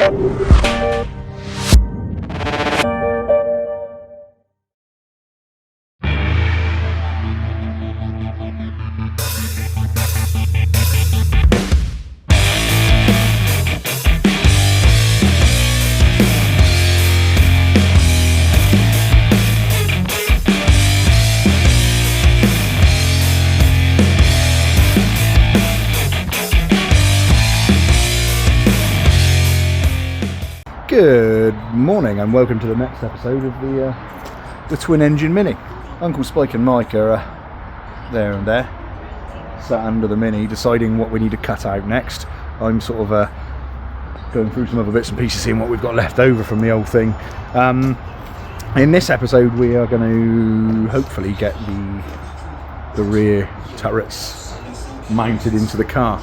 Good morning and welcome to the next episode of the Twin Engine Mini. Uncle Spike and Mike are there and there, sat under the Mini deciding what we need to cut out next. I'm sort of going through some other bits and pieces, seeing what we've got left over from the old thing. In this episode we are going to hopefully get the rear turrets mounted into the car.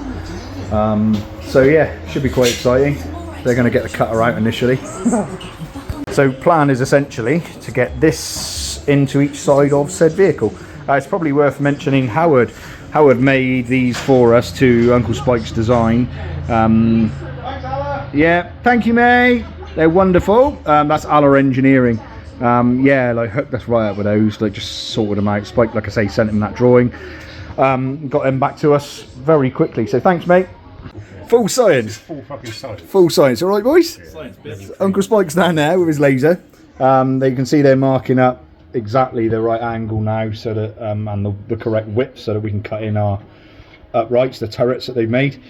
So yeah, should be quite exciting. They're going to get the cutter out initially. So plan is essentially to get this into each side of said vehicle. It's probably worth mentioning Howard made these for us to Uncle Spike's design. Yeah, thank you mate, they're wonderful. That's Aller Engineering. Yeah, like hooked us right up with those, like just sorted them out. Spike, like I say, sent him that drawing, got them back to us very quickly, so thanks mate. Full science. Full fucking science. Full science. All right, boys? Science, bitch. Uncle Spike's down there with his laser. They can see they're marking up exactly the right angle now, so that and the correct width, so that we can cut in our uprights, the turrets that they've made.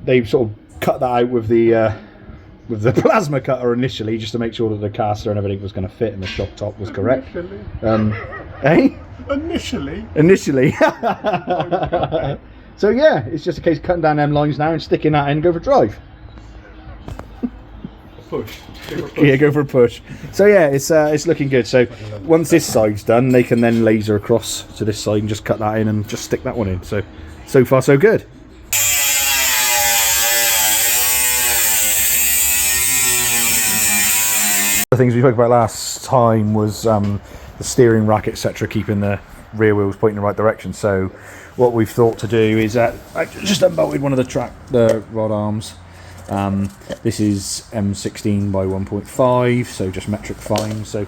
They've sort of cut that out with the plasma cutter initially, just to make sure that the caster and everything was going to fit and the shock top was correct. Initially. Initially. So yeah, it's just a case of cutting down them lines now and sticking that in and go for a drive. Push. Yeah, go for a push. So yeah, it's looking good. So once this side's done, they can then laser across to this side and just cut that in and just stick that one in. So far so good. The things we spoke about last time was the steering rack, etc., keeping the rear wheels pointing in the right direction. So what we've thought to do is I just unbolted one of the rod arms. This is M16 by 1.5, so just metric fine. So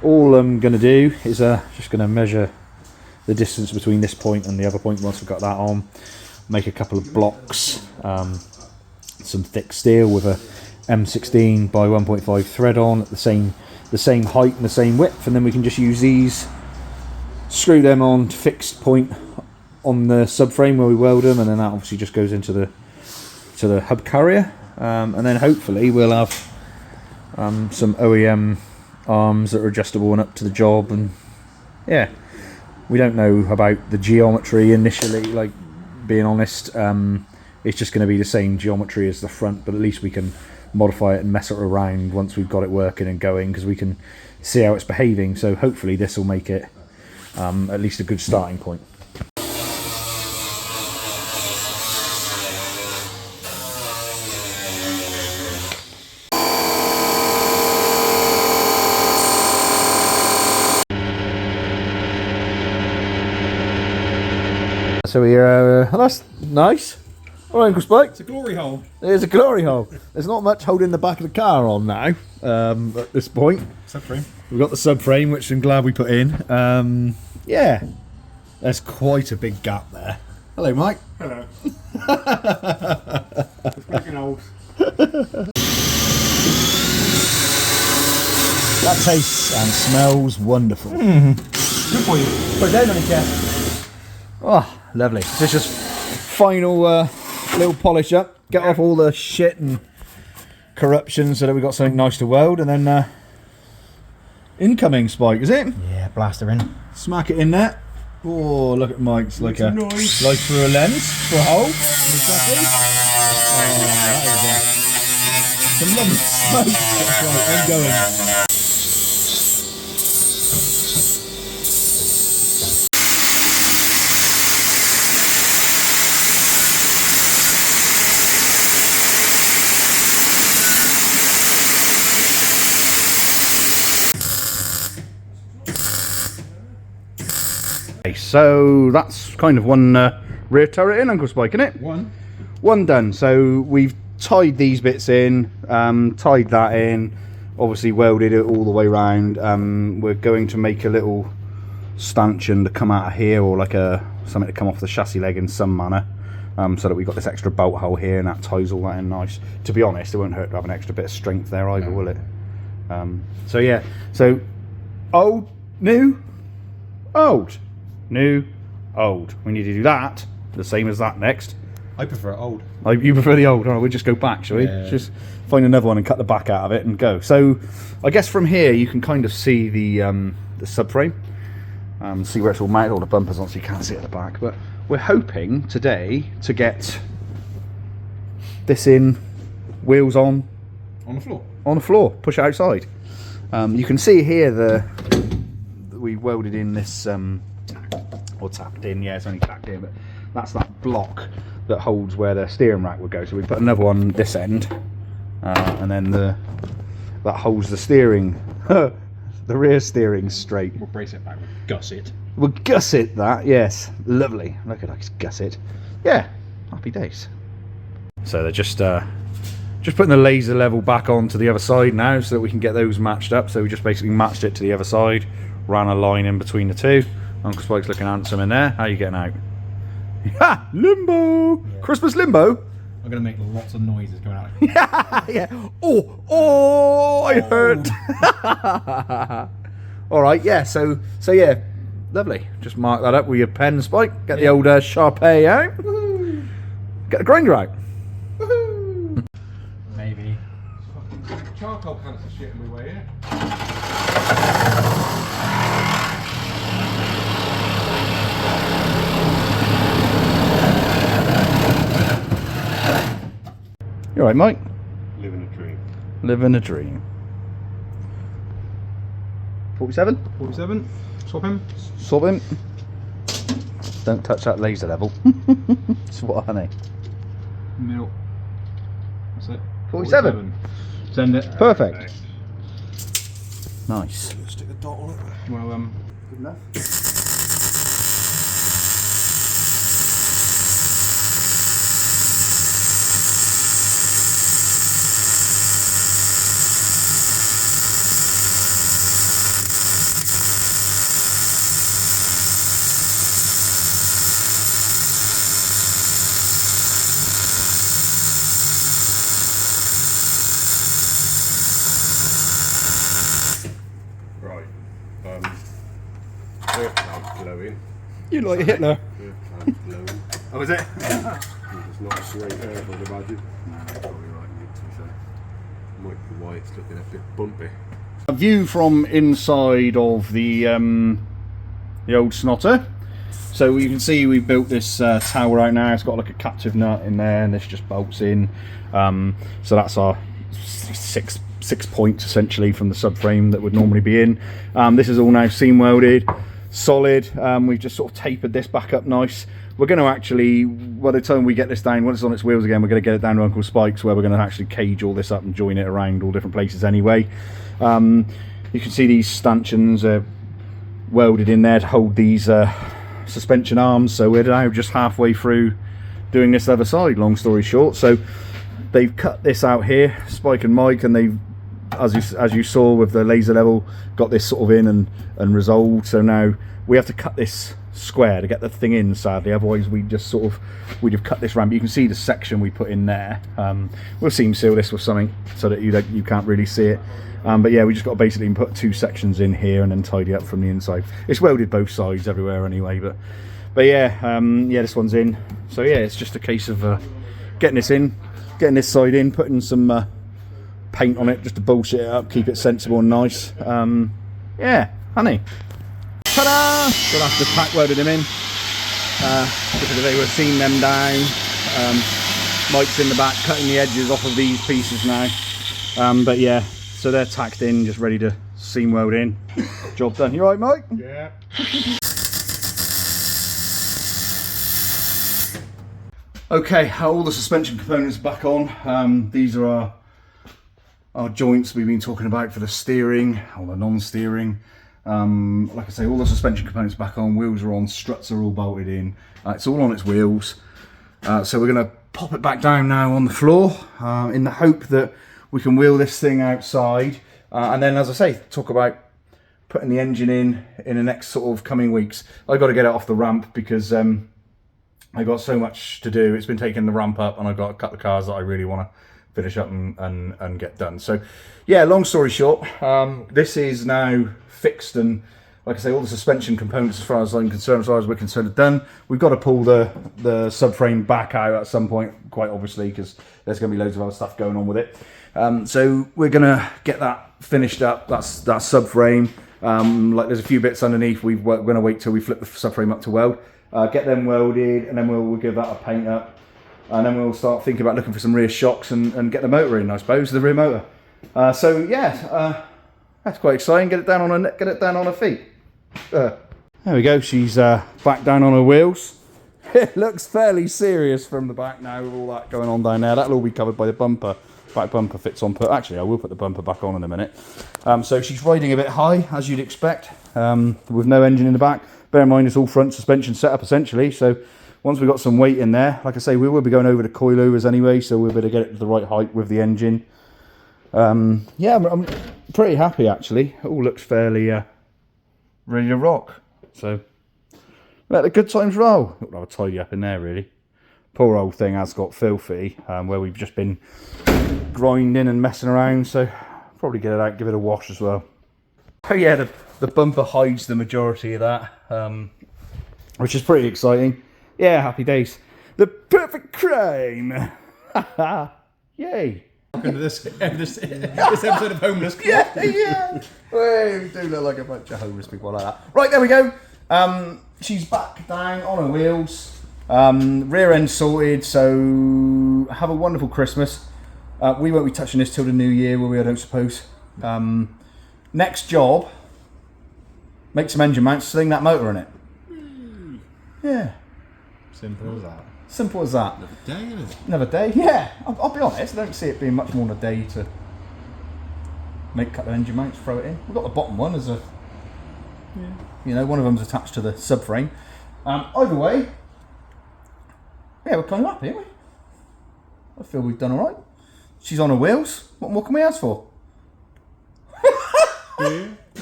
all I'm going to do is just going to measure the distance between this point and the other point once we've got that on. Make a couple of blocks, some thick steel with a M16 by 1.5 thread on at the same height and the same width, and then we can just use these, screw them on to fixed point on the subframe where we weld them, and then that obviously just goes into the hub carrier, and then hopefully we'll have some OEM arms that are adjustable and up to the job. And yeah, we don't know about the geometry initially, like, being honest. It's just going to be the same geometry as the front, but at least we can modify it and mess it around once we've got it working and going, because we can see how it's behaving. So hopefully this will make it at least a good starting point. So we're, that's nice. All right, Uncle Spike. It's a glory hole. There's a glory hole. There's not much holding the back of the car on now, at this point. Subframe. We've got the subframe, which I'm glad we put in. Yeah, there's quite a big gap there. Hello, Mike. Hello. Freaking old. That tastes and smells wonderful. Good for you. Put it down on the chest. Oh, lovely. So it's just final little polish up, get off all the shit and corruption so that we've got something nice to weld, and then incoming, Spike, is it? Yeah, blaster in. Smack it in there. Oh, look at Mike's, like a noise. slice through a lens for a hole. Exactly. Oh, that is some lovely smoke. That's right, I'm going. So that's kind of one rear turret in, Uncle Spike, isn't it? One done. So we've tied these bits in, tied that in, obviously welded it all the way around. We're going to make a little stanchion to come out of here, or like something to come off the chassis leg in some manner, so that we've got this extra bolt hole here, and that ties all that in nice. To be honest, it won't hurt to have an extra bit of strength there either, will it? So yeah, so old, new, old, new, old. We need to do that the same as that next. I prefer old. You prefer the old? All right, we'll just go back, shall we? Yeah. Just find another one and cut the back out of it and go. So I guess from here you can kind of see the subframe, see where it's all mounted, all the bumpers on, so you can't see it at the back. But we're hoping today to get this in, wheels on the floor. On the floor, push it outside. You can see here we welded in this, or tapped in, yeah, it's only tapped in, but that's that block that holds where the steering rack would go. So we put another one this end, and then that holds the steering, the rear steering straight. We'll brace it back, we'll gusset. We'll gusset that, yes. Lovely. Look at that, gusset. Yeah, happy days. So they're just putting the laser level back onto the other side now so that we can get those matched up. So we just basically matched it to the other side, ran a line in between the two. Uncle Spike's looking handsome in there. How are you getting out? Ha! Limbo! Yeah. Christmas limbo? I'm going to make lots of noises going out. Yeah. Oh, I hurt. All right, yeah, so yeah, lovely. Just mark that up with your pen, Spike. Get the old Sharpay out. Woohoo. Get the grinder out. Woohoo. Maybe. Fucking charcoal canister shit in my way here. You alright, Mike? Living a dream. Living a dream. 47? 47. Swap him. Swap him. Don't touch that laser level. It's what, honey? Middle. That's it. 47. Send it. Perfect. Nice. Stick a dot on it. Well, good enough. glowing. You like Hitler? Glowing. Oh, is it? It's not a straight curve, I'd imagine. No, probably right, to be fair. Might be why it's looking a bit bumpy. A view from inside of the old snotter. So you can see we built this tower out now. It's got like a captive nut in there, and this just bolts in. So that's our six points essentially from the subframe that would normally be in. This is all now seam welded, solid. We've just sort of tapered this back up nice. We're going to actually, by the time we get this down, once it's on its wheels again, we're going to get it down to Uncle Spike's, where we're going to actually cage all this up and join it around all different places anyway. You can see these stanchions are welded in there to hold these suspension arms. So we're now just halfway through doing this other side, long story short. So they've cut this out here, Spike and Mike, and they've, as you saw with the laser level, got this sort of in and resolved. So now we have to cut this square to get the thing in, sadly, otherwise we'd have cut this ramp. You can see the section we put in there. We'll seam seal this with something so that you can't really see it, but yeah, we just got to basically put two sections in here and then tidy up from the inside. It's welded both sides everywhere anyway, but yeah, yeah, this one's in. So yeah, it's just a case of getting this in, getting this side in, putting some paint on it just to bullshit it up, keep it sensible and nice. Yeah, honey. Ta-da! So that's just pack welded them in, because they were seeing them down. Mike's in the back cutting the edges off of these pieces now. But yeah, so they're tacked in, just ready to seam weld in. Job done. You alright, Mike? Yeah. Okay, all the suspension components back on. These are our joints we've been talking about for the steering or the non-steering. Like I say, all the suspension components back on, wheels are on, struts are all bolted in. It's all on its wheels. So we're going to pop it back down now on the floor in the hope that we can wheel this thing outside. And then, as I say, talk about putting the engine in the next sort of coming weeks. I've got to get it off the ramp because I got so much to do. It's been taking the ramp up, and I've got a couple of cars that I really want to finish up and get done. So yeah, long story short, this is now fixed, and like I say, all the suspension components, as far as I'm concerned, as far as we're concerned, are done. We've got to pull the subframe back out at some point, quite obviously, because there's going to be loads of other stuff going on with it. So we're going to get that finished up. That's that subframe. Like there's a few bits underneath. We're going to wait till we flip the subframe up to weld, get them welded, and then we'll give that a paint up, and then we'll start thinking about looking for some rear shocks and get the motor in, I suppose, the rear motor. So yeah, that's quite exciting. Get it down on her feet. There we go. She's back down on her wheels. It looks fairly serious from the back now with all that going on down there. That'll all be covered by the bumper. Back bumper fits on. Actually, I will put the bumper back on in a minute. So she's riding a bit high, as you'd expect, with no engine in the back. Bear in mind, it's all front suspension setup essentially. So once we've got some weight in there, like I say, we will be going over the coilovers anyway, so we'll better get it to the right height with the engine. Yeah, I'm pretty happy actually. It all looks fairly ready to rock. So let the good times roll. I'll have a tidy up in there really. Poor old thing has got filthy, where we've just been grinding and messing around, so probably get it out, give it a wash as well. Oh yeah, the bumper hides the majority of that, which is pretty exciting. Yeah, happy days. The perfect crime. Yay. Welcome to this episode of Homeless. Yeah. We do look like a bunch of homeless people like that. Right, there we go. She's back down on her wheels. Rear end sorted, so have a wonderful Christmas. We won't be touching this till the new year, will we? I don't suppose. Next job, make some engine mounts, sling that motor in it. Yeah. Simple as that. Simple as that. Another day, isn't it? Another day, yeah. I'll be honest, I don't see it being much more than a day to make a couple of engine mounts, throw it in. We've got the bottom one as a, you know, one of them's attached to the subframe. Either way, yeah, we're kind of happy, aren't we? I feel we've done all right. She's on her wheels. What more can we ask for?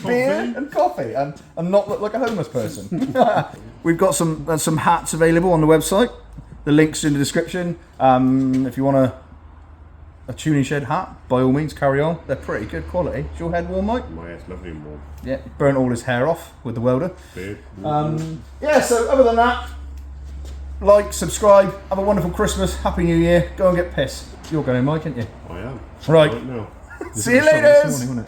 Beer and coffee, and not look like a homeless person. We've got some hats available on the website. The link's in the description. If you want a Tuningshed hat, by all means, carry on. They're pretty good quality. Is your head warm, Mike? My head's lovely and warm. Yeah, he burnt all his hair off with the welder. Beard. Yeah, so other than that, like, subscribe, have a wonderful Christmas, Happy New Year, go and get pissed. You're going, Mike, aren't you? I am. Right. Right now. See you later.